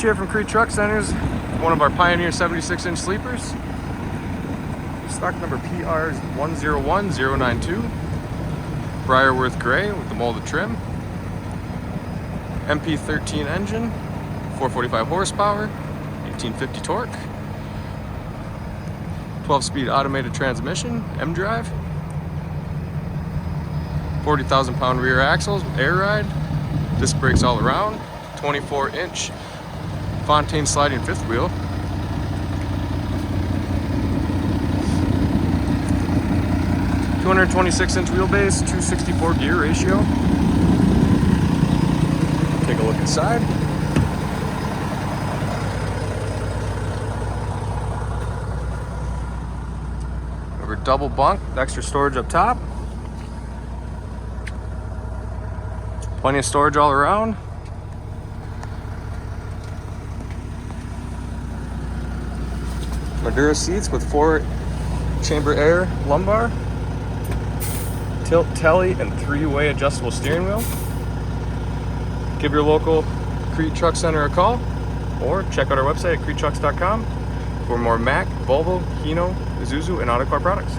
Here from Kriete Truck Centers, one of our Pioneer 76-inch sleepers. Stock number PR101092. Brierworth gray with the molded trim. MP13 engine, 445 horsepower, 1850 torque. 12-speed automated transmission, mDrive. 40,000 pound rear axles with air ride. Disc brakes all around. 24-inch Fontaine sliding fifth wheel. .226-inch wheelbase, 264 gear ratio. Take a look inside. We have a double bunk, extra storage up top. Plenty of storage all around. Mordura seats with 4-chamber air lumbar, tilt telly, and 3-way adjustable steering wheel. Give your local Kriete Truck Center a call or check out our website at krietrucks.com for more MACK, Volvo, Hino, Isuzu, and Autocar products.